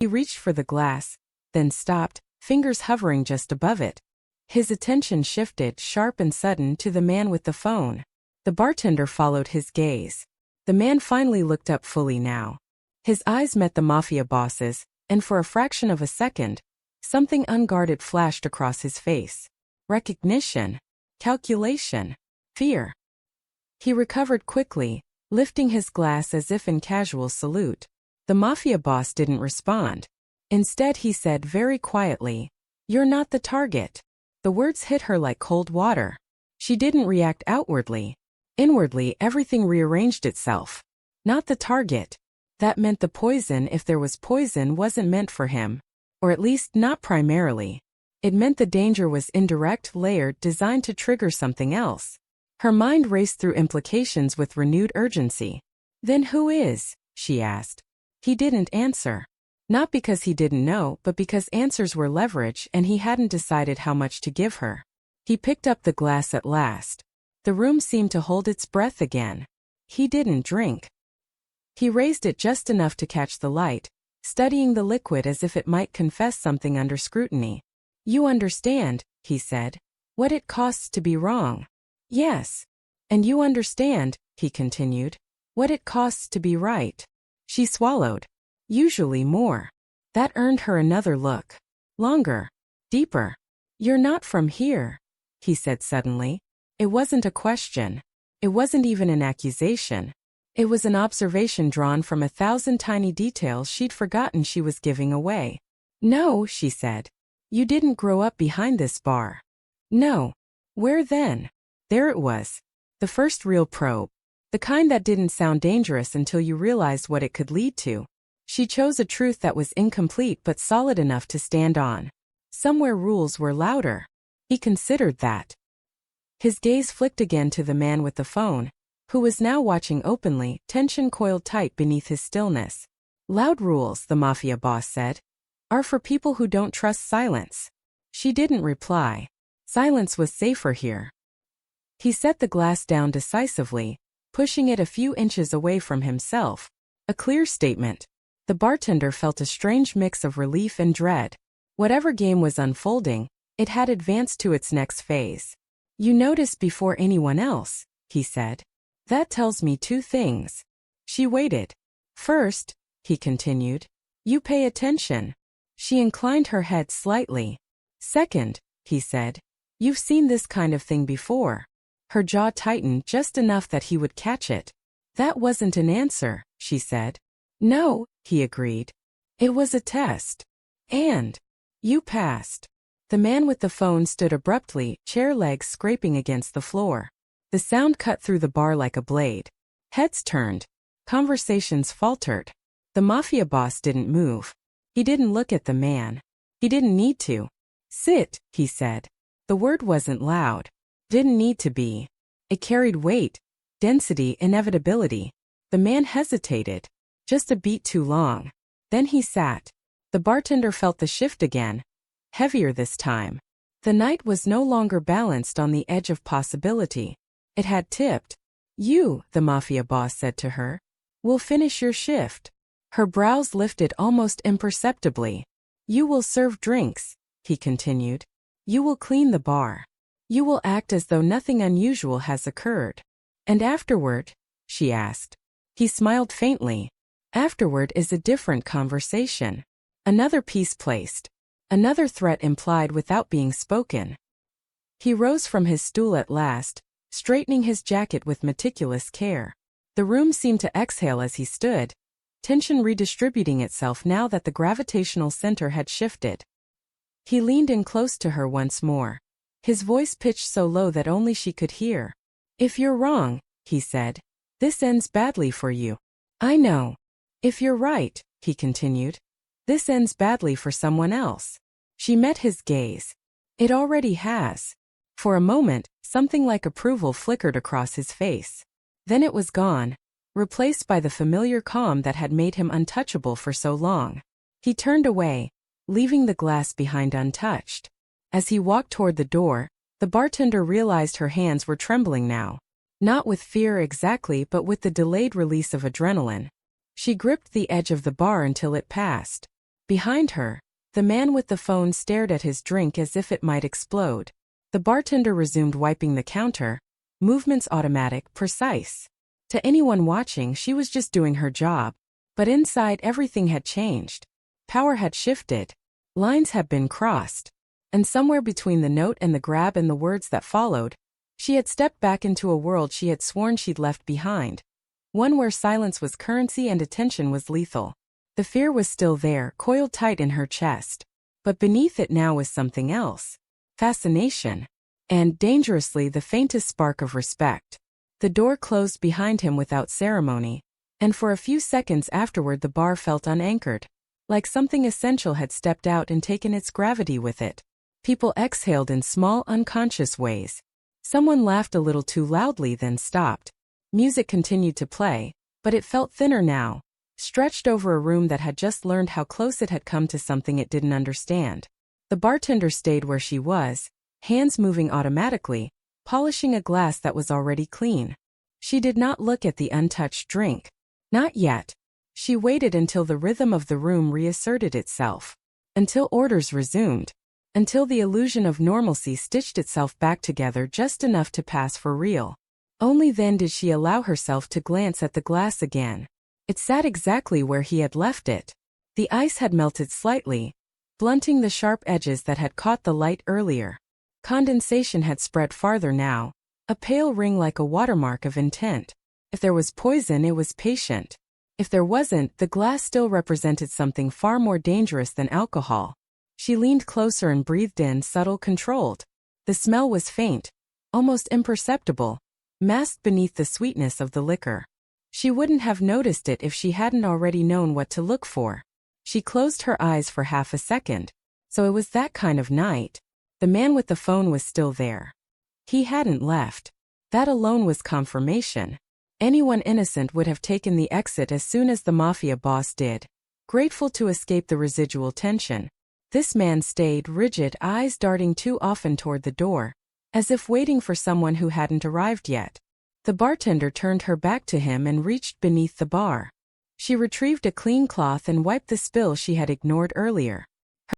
He reached for the glass, then stopped, fingers hovering just above it. His attention shifted, sharp and sudden, to the man with the phone. The bartender followed his gaze. The man finally looked up fully now. His eyes met the Mafia boss's, and for a fraction of a second, something unguarded flashed across his face. Recognition. Calculation. Fear. He recovered quickly, lifting his glass as if in casual salute. The Mafia boss didn't respond. Instead he said very quietly, "You're not the target." The words hit her like cold water. She didn't react outwardly. Inwardly, everything rearranged itself. Not the target. That meant the poison, if there was poison, wasn't meant for him. Or at least not primarily. It meant the danger was indirect, layered, designed to trigger something else. Her mind raced through implications with renewed urgency. "Then who is?" she asked. He didn't answer. Not because he didn't know, but because answers were leverage and he hadn't decided how much to give her. He picked up the glass at last. The room seemed to hold its breath again. He didn't drink. He raised it just enough to catch the light, studying the liquid as if it might confess something under scrutiny. "You understand," he said, "what it costs to be wrong." "Yes. And you understand," he continued, "what it costs to be right." She swallowed. Usually more. That earned her another look. Longer. Deeper. "You're not from here," he said suddenly. It wasn't a question. It wasn't even an accusation. It was an observation drawn from 1,000 tiny details she'd forgotten she was giving away. "No," she said. "You didn't grow up behind this bar." "No. Where then?" There it was. The first real probe. The kind that didn't sound dangerous until you realized what it could lead to. She chose a truth that was incomplete but solid enough to stand on. Somewhere rules were louder. He considered that. His gaze flicked again to the man with the phone, who was now watching openly, tension coiled tight beneath his stillness. "Loud rules," the Mafia boss said, "are for people who don't trust silence." She didn't reply. Silence was safer here. He set the glass down decisively, pushing it a few inches away from himself. A clear statement. The bartender felt a strange mix of relief and dread. Whatever game was unfolding, it had advanced to its next phase. "You noticed before anyone else," he said. "That tells me two things." She waited. "First," he continued, "you pay attention." She inclined her head slightly. "Second," he said, "you've seen this kind of thing before." Her jaw tightened just enough that he would catch it. "That wasn't an answer," she said. "No," he agreed. "It was a test. And you passed." The man with the phone stood abruptly, chair legs scraping against the floor. The sound cut through the bar like a blade. Heads turned. Conversations faltered. The Mafia boss didn't move. He didn't look at the man. He didn't need to. "Sit," he said. The word wasn't loud. Didn't need to be. It carried weight, density, inevitability. The man hesitated. Just a beat too long. Then he sat. The bartender felt the shift again. Heavier this time. The night was no longer balanced on the edge of possibility. It had tipped. "You," the Mafia boss said to her, "will finish your shift." Her brows lifted almost imperceptibly. "You will serve drinks," he continued. "You will clean the bar. You will act as though nothing unusual has occurred." "And afterward?" she asked. He smiled faintly. "Afterward is a different conversation. Another piece placed. Another threat implied without being spoken." He rose from his stool at last, straightening his jacket with meticulous care. The room seemed to exhale as he stood, tension redistributing itself now that the gravitational center had shifted. He leaned in close to her once more, his voice pitched so low that only she could hear. "If you're wrong," he said, "this ends badly for you." "I know. If you're right," he continued, "this ends badly for someone else." She met his gaze. "It already has." For a moment, something like approval flickered across his face. Then it was gone, replaced by the familiar calm that had made him untouchable for so long. He turned away, leaving the glass behind untouched. As he walked toward the door, the bartender realized her hands were trembling now. Not with fear exactly, but with the delayed release of adrenaline. She gripped the edge of the bar until it passed. Behind her, the man with the phone stared at his drink as if it might explode. The bartender resumed wiping the counter, movements automatic, precise. To anyone watching, she was just doing her job. But inside, everything had changed. Power had shifted. Lines had been crossed. And somewhere between the note and the grab and the words that followed, she had stepped back into a world she had sworn she'd left behind. One where silence was currency and attention was lethal. The fear was still there, coiled tight in her chest. But beneath it now was something else. Fascination. And, dangerously, the faintest spark of respect. The door closed behind him without ceremony, and for a few seconds afterward the bar felt unanchored, like something essential had stepped out and taken its gravity with it. People exhaled in small, unconscious ways. Someone laughed a little too loudly, then stopped. Music continued to play, but it felt thinner now, stretched over a room that had just learned how close it had come to something it didn't understand. The bartender stayed where she was, hands moving automatically, polishing a glass that was already clean. She did not look at the untouched drink. Not yet. She waited until the rhythm of the room reasserted itself. Until orders resumed. Until the illusion of normalcy stitched itself back together just enough to pass for real. Only then did she allow herself to glance at the glass again. It sat exactly where he had left it. The ice had melted slightly, blunting the sharp edges that had caught the light earlier. Condensation had spread farther now, a pale ring like a watermark of intent. If there was poison, it was patient. If there wasn't, the glass still represented something far more dangerous than alcohol. She leaned closer and breathed in, subtle, controlled. The smell was faint, almost imperceptible, masked beneath the sweetness of the liquor. She wouldn't have noticed it if she hadn't already known what to look for. She closed her eyes for half a second. So it was that kind of night. The man with the phone was still there. He hadn't left. That alone was confirmation. Anyone innocent would have taken the exit as soon as the Mafia boss did, grateful to escape the residual tension. This man stayed rigid, eyes darting too often toward the door, as if waiting for someone who hadn't arrived yet. The bartender turned her back to him and reached beneath the bar. She retrieved a clean cloth and wiped the spill she had ignored earlier.